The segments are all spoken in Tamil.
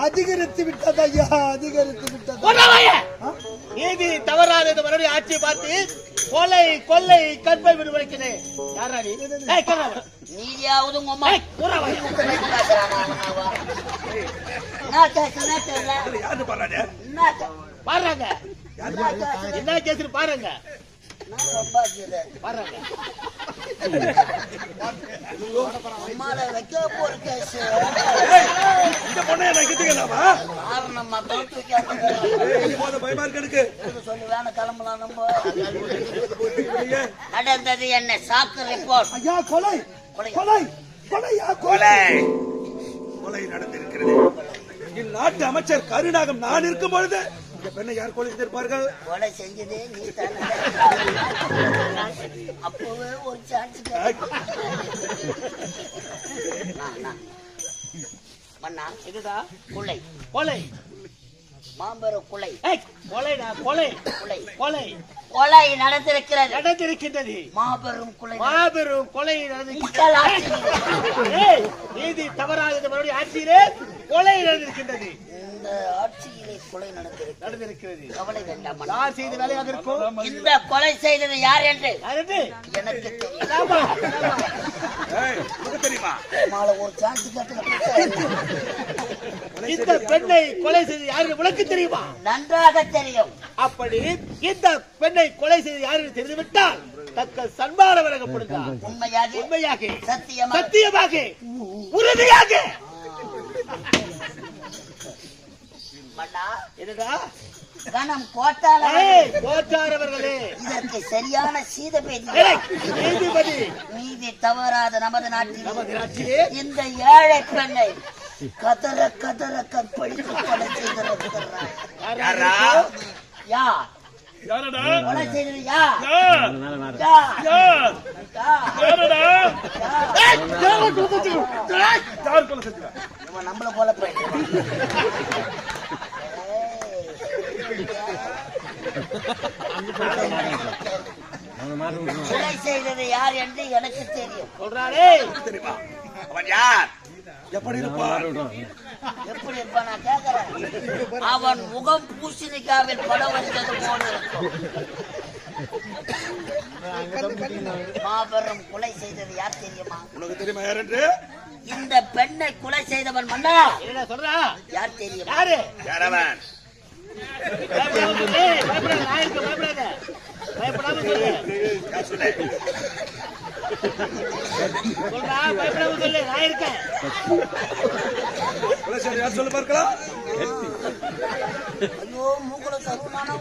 அதிகரித்து விட்டது ஐயா, அதிகரித்து விட்டது. நீதி தவறாத இந்த மறுபடியும் ஆட்சியை பார்த்து கொலை கொள்ளை கற்பை விடுவிக்கிறேன். யாரா நீ? நீதியாவது பாருங்க என்ன கேஸ் பாருங்க பாருங்க வைக்க போற கேஸ் சொல்லி வேணா கிளம்பலாம் நம்ம. நடந்தது என்ன சாக்கு ரிப்போர்ட்? ஐயா கொலை கொலை கொலை கொலை கொலை நடந்திருக்கிறது. இந்நாட்டு அமைச்சர் கருணாகம் நான் இருக்கும் பொழுது இந்த பெண்ணை யார் கொலை செய்திருப்பார்கள்? கொலை செஞ்சதே நீ தானே. அப்பவே ஒரு சான்ஸ் மன்னா. இதுதான் கொலை கொலை மாபெரும் கொலை. கொலைடா கொலை கொலை கொலை கொலை நடந்திருக்கிறது. நடந்திருக்கின்றது. மாபெரும் கொலை மாபெரும் கொலை நீதி தவறாக மறுபடியும் ஆட்சியிலே கொலை நடந்திருக்கின்றது. இந்த ஆட்சியிலே கொலை நடந்திருக்கிறது. கவலை வேண்டாம். யார் செய்த வேலையாக இருக்கும்? இந்த கொலை செய்தது யார் என்று எனக்கு தெரியுமா? ஒரு சான்ஸ் இந்த பெண்ணை கொலை செய்து யாரு உனக்கு தெரியுமா? நன்றாக தெரியும். அப்படி இந்த பெண்ணை கொலை செய்து யாரு தெரிந்துவிட்டால் தக்க சன்மான வழங்கப்படுகிறார். உண்மையாக உண்மையாக சத்தியமாக உறுதியாக. கணம் கோட்டாளர்களே, இதற்கு சரியான நீதிபதி நீதி தவறாத நமது நாட்டிலே இந்த ஏழை பெண்ணை கதற கதற கற்பழித்து கொலை செய்திருக்கிறார். யார் கொலை செய்தது? நம்மள கொலை கொலை செய்தது யார் என்று எனக்கு தெரியும். சொல்றாரே தெரியுமா? அவன் யார்? எப்படி இருப்பான்? எப்படி இருப்பான் நான் கேட்கிறேன். அவன் முகம் பூசணிக்காவில் படம் வச்சது போல இருக்கும். மாபெரும் கொலை செய்தது யார் தெரியுமா? உனக்கு தெரியுமா யார் என்று? இந்த பெண்ணை கொலை செய்தவன் மன்னா என்ன சொல்றா? யார் தெரியும்? யாரு? யாரவன்? பயப்படாம சொல்லு. பயப்படாம சொல்லு. நான் இருக்கேன். சொல்லு பார்க்கலாம். ஐயோ மூக்குல கருவானா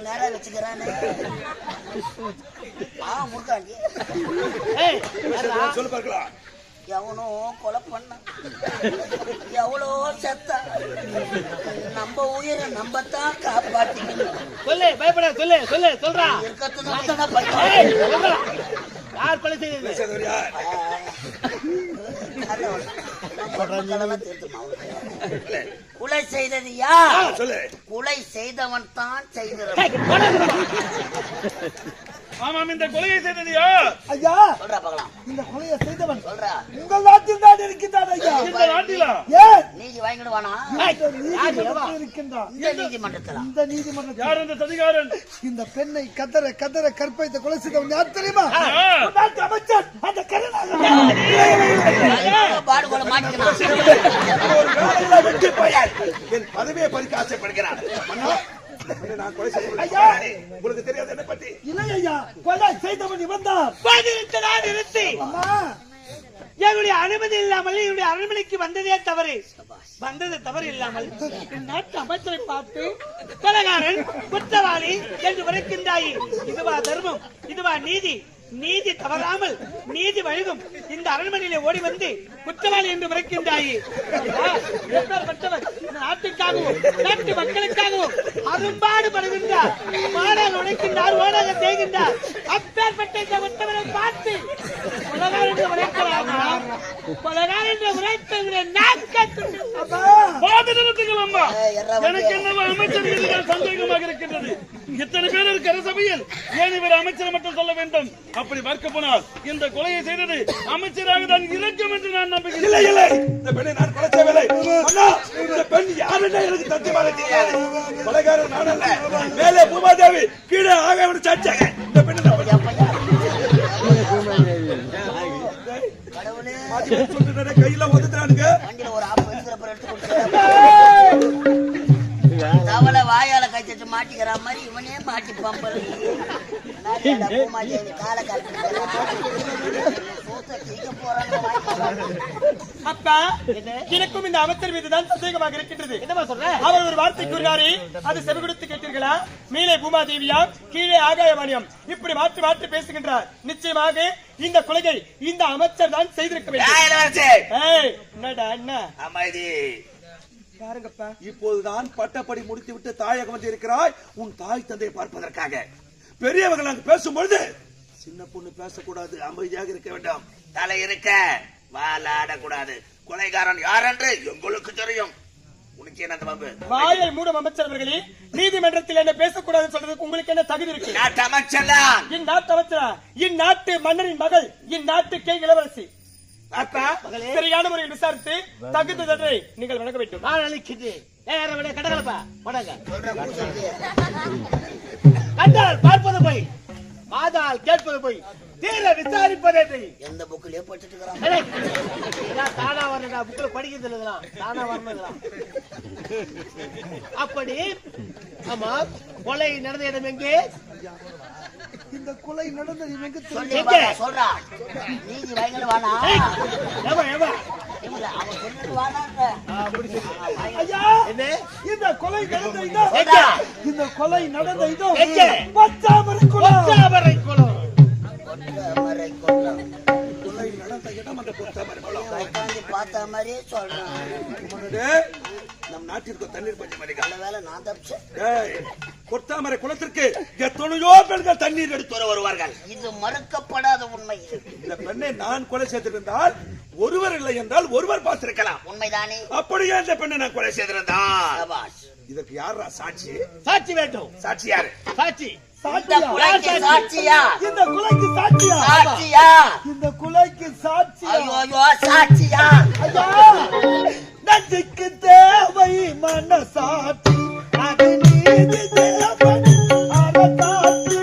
நேரா வச்சுக்கிறானே. முருகாண்டி சொல்லு பார்க்கலாம். எவனோ கொலை பண்ண, எவ்வளோ செத்த, நம்ம உயிரை நம்ம தான் காப்பாற்றிக்கணும். சொல்லு பயப்பட சொல்லு சொல்லு சொல்றா. யார் கொலை செய்தது? கொலை செய்தது யார்? சொல்லு. கொலை செய்தவன் தான் செய்கிறான். ஆமாம், இந்த கொலையை செய்தது யார்? ஐயா சொல்றா பார்க்கலாம். இந்த கொலையை செய்தவன் சொல்றா. உங்கள் நாட்டில் தான் இருக்கின்றான் ஐயா. இந்த நாட்டிலா? ஏன் நீதி வாங்கிடுவானா? இருக்கின்றான். இந்த நீதிமன்றத்தில். இந்த நீதிமன்றத்தில் யார் இந்த சதிகாரன்? இந்த பெண்ணை கதற கதற கற்பழித்த கொலை செய்தவன் யார் தெரியுமா? நாட்டு அமைச்சர் அந்த கருணாகரன். பாடுகோல மாட்டிக்கிறான். என் பதவியை பறிக்க ஆசைப்படுகிறான். உங்களுக்கு தெரியாது என்ன பற்றி? இல்லை ஐயா, கொலை செய்தவன் இவன் தான். என்னுடைய அனுமதி இல்லாமல் என்னுடைய அரண்மனைக்கு வந்ததே தவறு. வந்தது தவறு இல்லாமல் நாட்டு அமைச்சரை பார்த்து கொலைகாரன் குற்றவாளி என்று உரைக்கின்றாய். இதுவா தர்மம்? இதுவா நீதி? நீதி தவறாமல் நீதி வழங்கும் இந்த அரண்மனையிலே ஓடி வந்து குற்றவாளி என்று உரைக்கின்றாயே. நாட்டுக்காகவும் நாட்டு மக்களுக்காகவும் அரும்பாடுபடுகின்றார். மாடாக உழைக்கின்றார், ஓடாக செய்கின்றார். அப்பேற்பட்ட இந்த உத்தவரை பார்த்து கொலைகாரன் என்று உரைக்கலாமா? கொலைகாரன் என்று உரைத்தவரை நாக்கத்துண்டு. பாதுகாத்துங்கள் அம்மா. எனக்கு என்னவோ அமைச்சர் மீது சந்தேகமாக இருக்கின்றது. இத்தனை பேர் இருக்கிற சபையில் ஏன் இவர் அமைச்சர் மட்டும் சொல்ல வேண்டும்? அப்படி பார்க்க போனால் இந்த கொலையை செய்தது அமைச்சராக தான் இருக்கும் என்று நான் நம்புகிறேன். இல்லை இல்லை, இந்த பெண்ணை நான் கொலை செய்யவில்லை. அண்ணா, இந்த பெண் யாருன்னு எனக்கு சத்தியமாக தெரியாது. கொலைகாரன் நான் அல்ல. மேலே பூமாதேவி, கீழே ஆகாயவன் சாட்சியாக இந்த பெண்ணை கடவுளே கையில ஒதுக்குறானுங்க. வண்டியில ஒரு ஆப்பு எடுக்கிறப்ப எடுத்து தவளை வாயால கழிச்சு மாட்டிக்கிற மாதிரி இவனே மாட்டி பம்பல் காலை அப்பா, எனக்கும் இந்த அமைச்சர் மீதுதான் சந்தேகமாக இருக்கின்றது. என்னமா சொல்ற? அவர் ஒரு வார்த்தை கூறினாரே, அது செவி கொடுத்து கேட்டீர்களா? மேலே பூமாதேவியாம், கீழே ஆகாயவாணியம், இப்படி மாற்றி மாற்றி பேசுகின்றார். நிச்சயமாக இந்த கொலையை இந்த அமைச்சர் தான் செய்திருக்க வேண்டும். என்னடா அண்ணா அமைதி. பாருங்கப்பா, இப்போதுதான் பட்டப்படி முடித்து விட்டு தாயகம் வந்து இருக்கிறாய் உன் தாய் தந்தையை பார்ப்பதற்காக. பெரியவர்கள் அங்கு பேசும்பொழுது சின்ன பொண்ணு பேசக்கூடாது, அமைதியாக இருக்க வேண்டும். தலை இருக்க வாலாடக்கூடாது. கொலைகாரன் யார் என்று எங்களுக்கு தெரியும். உனக்கு என்ன பாபு? வாயை மூடும் அமைச்சர் அவர்களே, நீதிமன்றத்தில் என்ன பேசக்கூடாதுன்னு சொல்றதுக்கு உங்களுக்கு என்ன தகுதி இருக்கு? நாட்டு அமைச்சரா? இந்நாட்டு அமைச்சரா? இந்நாட்டு மன்னரின் மகள், இந்நாட்டுக்கே இளவரசி. அப்பா, சரியான முறையில் விசாரித்து தகுந்த தண்டனை நீங்கள் வழங்க வேண்டும். நான் அளிக்கிறேன். கடகலப்பா வணங்க. கண்டால் பார்ப்பது போய், மாதால் கேட்பது போய், தீர விசாரிப்பதே போய். எந்த புக்கிலே படிச்சுட்டு இருக்கிறான்? தானா வரணும், புக்ல படிக்கிறது இல்லைதான், தானா வரணும். அப்படி ஆமா, கொலை நடந்த இடம் எங்கே? இந்த கொலை நடந்தது எங்க சொல்றா. நீதி பயங்கர வானா அவன் சொல்லிட்டு வானாங்க. ஐயா, இந்த கொலை நடந்த இடம், இந்த கொலை நடந்த இடம் பச்சாமரை குளம். கொலை நடந்த இடம் அந்த பொத்தாமரை குளம். பார்த்த மாதிரியே சொல்றான். நம் நாட்டிற்கு தண்ணீர் பஞ்சம் அடிக்க நல்ல வேலை நான் தப்பிச்சேன். கொத்தாமரை குளத்திற்கு எத்தனையோ பெண்கள் தண்ணீர் எடுத்து வருவார்கள். இது மறுக்கப்படாத உண்மை. இந்த பெண்ணை நான் கொலை செய்திருந்தால் ஒருவர் இல்லை என்றால் ஒருவர் பார்த்திருக்கலாம். உண்மைதானே? அப்படியே இந்த பெண்ணை நான் கொலை செய்திருந்தால் சபாஷ். இதற்கு யாரா சாட்சி? சாட்சி வேண்டும். சாட்சி யாரு? சாட்சி இந்த கொலைக்கு சாட்சியா? இந்த கொலைக்கு சாட்சியா? சாட்சியா? இந்த கொலைக்கு சாட்சியா? ஐயோ சாட்சியா? ஐயா, நெஞ்சுக்கு தேவை மனசாட்சி, அது நீதி தேவன் அரசாட்சி.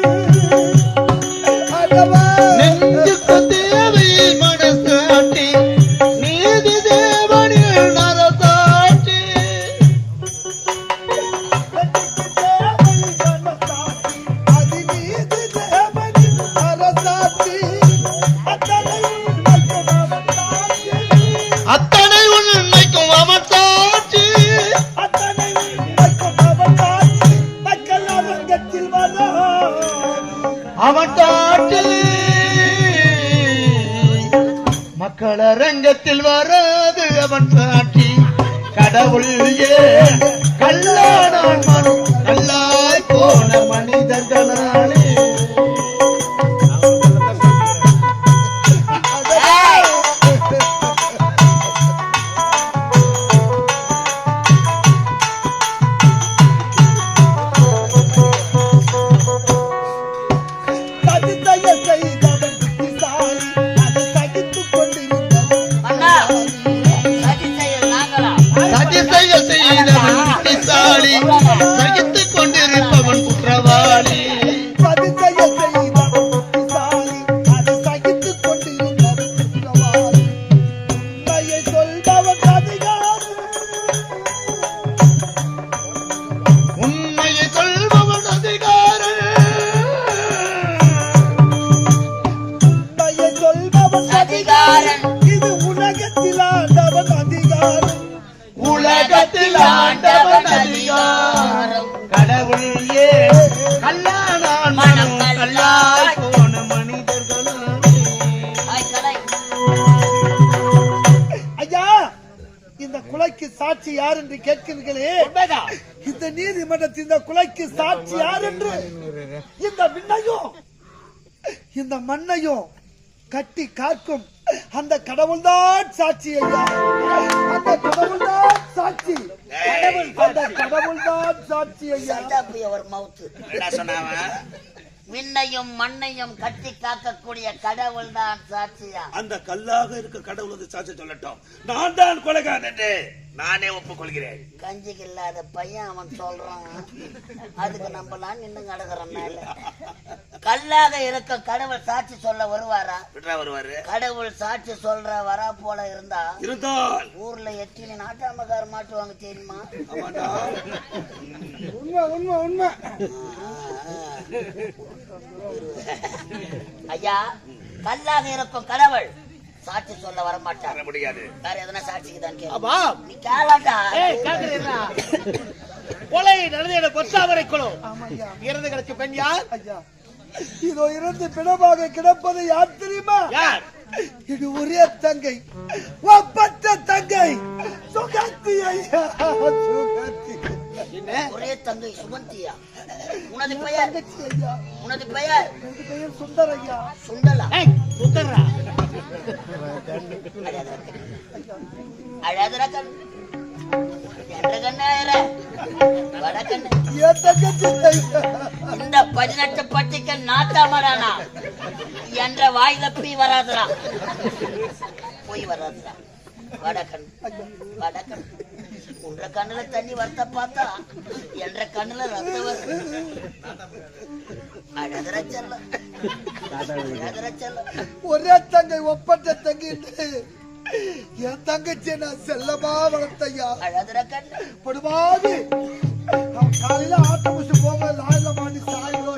அதவா நெஞ்சுக்கு தேவை மனசாட்சி, நீதி தேவனின் அரசாட்சி. அத்தனை உண்மைக்கும் அவன் சாட்சி. அவன் சாட்சி மக்கள் அரங்கத்தில் வராது அவன் சாட்சி. கடவுள் ஏன் கல்லானான் மனம் கல்லாய் போன மனிதர்களாலே. சகித்துக் கொண்டிருப்பவன் குற்றவாளி. உண்மையை சொல்பவன் அதிகாரன். அதிகாரன் இது உலகத்தில் ஆண்டவன் அதிகாரம். உலகத்தில் ஆண்டவன் அதிகாரம். கடவுள் ஏன் கல்லானான் மனம் கல்லாய் போன மனிதர்களாலே. ஐயா, இந்த கொலைக்கு சாட்சி யார் என்று கேட்கிறீர்களே, இந்த நீதிமன்றத்தில் இந்த கொலைக்கு சாட்சி யார் என்று இந்த விண்ணையும் இந்த மண்ணையும் கட்டி காக்கும் அந்த கடவுள்தான் சாட்சி ஐயா. அந்த கடவுள்தான் சாட்சி. அந்த கடவுள்தான் சாட்சி ஐயா. ஒரு மவுத்து என்ன சொன்னாவ? விண்ணையும் மண்ணையும் கட்டி காக்கக்கூடிய கடவுள் தான் சாட்சியா. அந்த கல்லாக இருக்க கடவுள் வந்து சாட்சி சொல்லட்டும். நான் தான் கொலைகாரன் என்று நானே ஒப்புக்கொள்கிறேன். கஞ்சிக்கு இல்லாத பையன் அவன் சொல்றான், அதுக்கு நம்மளாம் நின்று கிடக்குறோம். கல்லாக இருக்க கடவுள் சாட்சி சொல்ல வருவாரா? வருவாரு. கடவுள் சாட்சி சொல்ற வரா போல இருந்தால் ஊர்ல எட்டினி நாட்டாமக்கார மாட்டுவாங்க தெரியுமா? உண்மை உண்மை உண்மை. ஐயா, கல்லாக இருக்கும் கடவுள் சாட்சி சொல்ல வர மாட்டார். முடியாது. வேற எதனா சாட்சிக்கு தான் கேட்க. நீ கேளாட்டா கொலை நடந்த பொத்தாவரை குழு ஆமா ஐயா. இறந்து கிடக்கு பெண் யார்? ஐயா, இதோ இருந்து பிணமாக கிடப்பது யார் தெரியுமா? யார்? இது ஒரே தங்கை, ஒப்பற்ற தங்கை சுகந்தி ஐயா. சுகந்தி. ஒரே தங்கை சுகந்தியா? உனது பெயர்? தங்கச்சி ஐயா. உனது பெயர்? எனது பெயர் சுந்தர் ஐயா. சுண்டலா? சுந்தரா? அழாதரா கண் என்ற கண்ணாயிர வடக்கண்ணு. என் தங்கச்சி ஐயா. இந்த 18 பட்டிக்கு நாட்டாமடானா என்ற வாய் தப்பி வராதுரா, போய் வராதுரா. வடக்கண் வடக்கண் உன்ற கண்ணுல தண்ணி வரத்த பார்த்தா என்ற கண்ணுல ரத்தம் வருது. அழகர செல்லம், அழகர செல்லம். ஒரே தங்கை ஒப்பற்ற தங்கை என்று என் தங்கச்சி நான் செல்லமா வளர்த்தையா. அழகர கண்ணு படுவாது காலையில ஆட்ட முடிச்சு போக லாயில மாடி சாயிலோ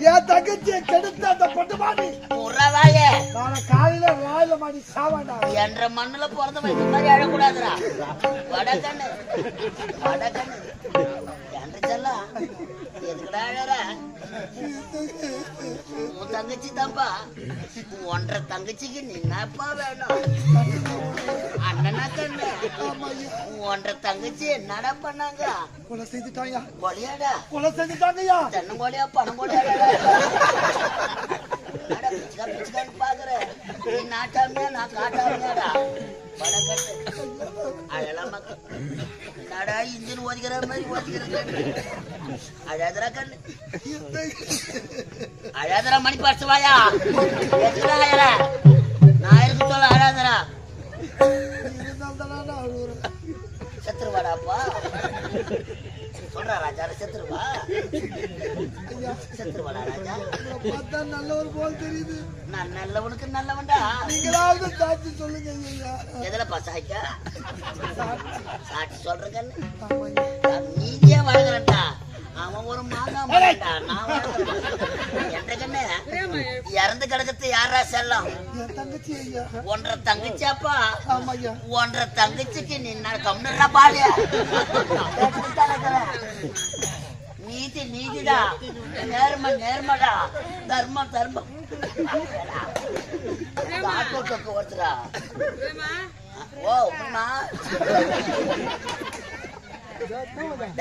என் தங்கச்சியை கெடுத்த அந்த பட்டுமாடி உறவாயே நாளை காலையில லாயில மாடி சாவாண்டா. என்ற மண்ணுல பிறந்த இந்த மாதிரி அழக்கூடாதுரா. வடக்கண்ணு வடக்கண்ணு என்று செல்லம் எதுக்குடா அழற? உன் தங்கச்சி தான்பா. ஒன்றரை தங்கச்சிக்கு நின்னப்பா வேணும். அண்ணனா கண்ணு ஒன்றரை தங்கச்சி என்னடா பண்ணாங்க? கொலை செய்துட்டாயா. கொலையாடா? கொலை செஞ்சுட்டாங்கய்யா. தென்னங்கோழியா பணங்கோழியாடா? பிச்சுக்கான்னு பாக்குற நீ நாட்டாமியா நான் காட்டாமியாடா? வடக்கட்டு அழலாம் மக்கள் என்னடா இன்ஜின் ஓதிக்கிற மாதிரி ஓதிக்கிற அழாதரா கண்ணு அழாதரா மணி பார்த்து வாயா. எதுக்குடா அழற? நான் இருக்கு சொல்ல அழாதரா. இருந்தால்தானா நான் அழுகுறேன். செத்துருவாடாப்பா சொல்றா ராஜா. செத்துருவா செத்துருவாடா ராஜா. உங்களை பார்த்தா நல்லவர் போல் தெரியுது. நான் நல்லவனுக்கு நல்லவன்டா. நீங்களாவது சாட்சி சொல்லுங்க ஐயா. எதுலப்பா சாய்க்கா? சாட்சி சொல்ற கண்ணு ஆமாய்யா. நீயே வாழ்கிறேன்டா. அவன் ஒரு மாங்காய் மரம்டா, நான் வாழ்கிறேன். என்ற கண்ணு இறந்து கிடக்கிறது யாரா செல்லம்? என் தங்கச்சி ஐயா. ஒன்றரை தங்கச்சியாப்பா? ஆமாய்யா. ஒன்றரை தங்கச்சிக்கு நீ கம்னுறா பாடு. நீதி நீதிடா, நேர்ம நேர்மடா, தர்மம் தர்மம். ஆட்டோ தொக்கு ஒருத்தரா. ஓ அம்மா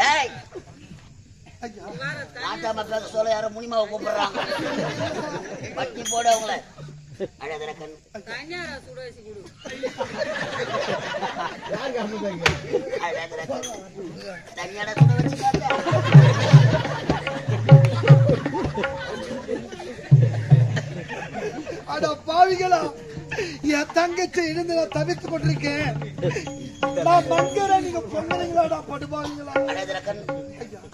டேய் ஐயா. நாட்டாம பேச சொல்ல யாரும் முனிமாவை கூப்பிடுறாங்க. பட்டி போட அவங்கள. அழகர கண் அழகர கண் தனியாட சுட வச்சுக்காங்க. அட பாவிகளா, என் தங்கச்சி இருந்து நான் தவிர்த்து கொண்டிருக்கேன். நான் மங்கர நீங்க பொண்ணுங்களாடா படுபாவிங்களா. அழகர கண்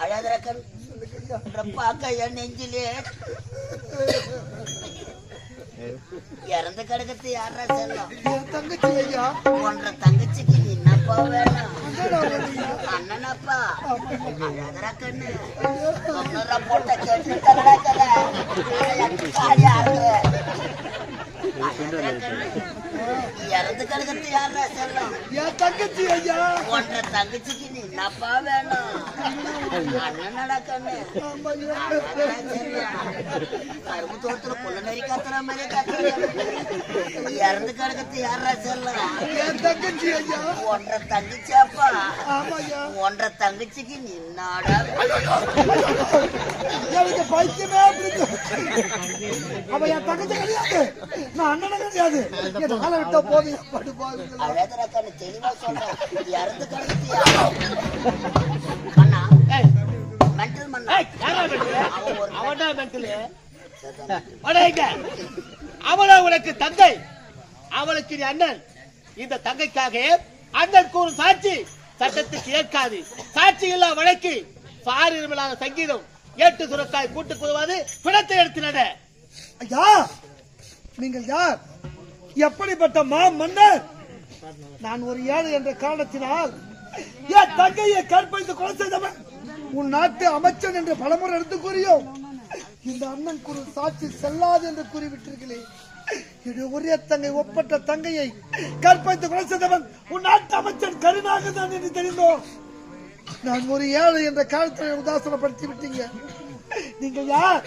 அழகர கண் பார்க்க என் நெஞ்சிலே இறந்து கிடக்கிறது யாரா செல்லம்? என் தங்கச்சி ஐயா. ஒன்றரை தங்கச்சிக்கு என்னப்பா வேணும்? அங்கடா ஓடியா. அண்ணனப்பா அழகர கண்ணு ஒன்னரை போட்ட கேட்டு தகடக்கல காலியா இருக்கு. இறந்து கிடக்கிறது யாரா செல்லம்? என் தங்கச்சி ஐயா. ஒன்றரை தங்கச்சிக்கு நீ என்னப்பா வேணும்? அண்ணனடா கண்ணு கரும்பு தோத்துல புள்ள நெறி கத்துற மாதிரி கத்துற. இறந்து கிடக்கிறது யாரா செல்லம்? என் தங்கச்சி ஐயா. ஒன்றரை தங்கச்சியாப்பா? ஆமாய்யா. ஒன்றரை தங்கச்சிக்கு நின்னாடா எனக்கு பைத்தியமே பிடிக்கும். அவ என் தங்கச்சி கிடையாது, நான் அண்ணன் கிடையாது. என் ஆளை விட்டா போதும் பட்டு போகுது. அழகர கண்ணு தெளிவா சொல்றேன். இறந்து கிடக்குறியா மண்ணா? மென்டல் மண்ணா? அவனா மென்டல்? அவளோ உனக்கு தந்தை, அவளுக்கு நீ அண்ணன். இந்த தங்கைக்காக அண்ணன் கூறும் சாட்சி சட்டத்துக்கு ஏற்காது. சாட்சி இல்லா வழக்கு சாரில்லாத சங்கீதம் ஏட்டு சுரக்காய் கூட்டு குழுவாது பிணத்தை எடுத்தினத. ஐயா, நீங்கள் யார்? எப்படிப்பட்ட மன்னர்? நான் ஒரு ஏழை என்ற காரணத்தினால் என் தங்கையை கற்பழித்து கொலை செய்தவன் உன் நாட்டு அமைச்சன் என்று பலமுறை எடுத்து கூறியோம். இந்த அண்ணன் குரு சாட்சி செல்லாது என்று கூறிவிட்டீர்களே. ஒரே தங்கை ஒப்பற்ற தங்கையை கற்பழித்து கொலை செய்தவன் உன் நாட்டு அமைச்சன் கருணாக தான் என்று தெரிந்தோம். நான் ஒரு ஏழை என்ற காலத்தை உதாசனப்படுத்தி விட்டீங்க. நீங்கள் யார்?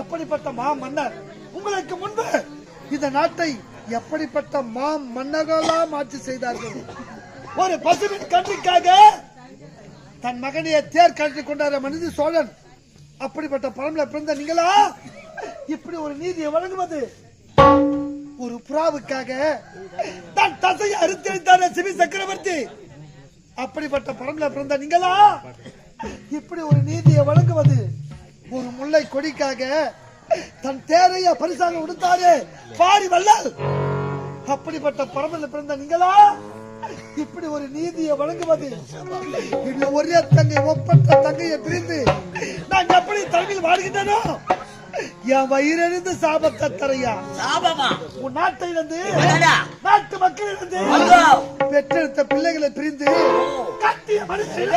எப்படிப்பட்ட மன்னர்? உங்களுக்கு முன்பு இந்த நாட்டை எப்படிப்பட்ட மன்னர்களெல்லாம் ஆட்சி செய்தார்கள். ஒரு பசுவின் கன்றுக்காக தன் மகனையை தேர் கட்டி கொண்டாட மனித சோழன். அப்படிப்பட்ட பரம்பரை பிறந்த நீங்களா இப்படி ஒரு நீதியை வழங்குவது? ஒரு புறாவுக்காக தன் தசையை அறுத்தெடுத்தான சிவி சக்கரவர்த்தி. அப்படிப்பட்ட பரம்பரை பிறந்த நீங்களா இப்படி ஒரு நீதியை வழங்குவது? ஒரு முல்லை கொடிக்காக தன் தேரைய பரிசாக உடுத்தாரே பாரி வள்ளல். அப்படிப்பட்ட பரம்பரை பிறந்த நீங்களா இப்படி ஒரு நீதியை வழங்குவது? ஒரே தங்கை ஒப்பற்ற தங்கையை பிரிந்து நான் எப்படி தலைமையில் வாழ்கின்றனோ என் வயிறிருந்து சாபத்தை தரையா. சாபமா? உன் நாட்டிலிருந்து நாட்டு மக்களிலிருந்து பெற்றெடுத்த பிள்ளைகளை பிரிந்து கட்டிய மனிதன்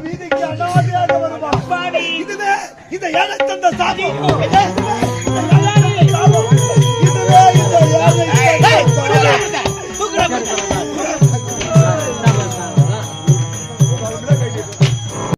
வீதிக்கு அனாதையாக வருவான். இதுவே இந்த ஏழை தந்த சாபம்.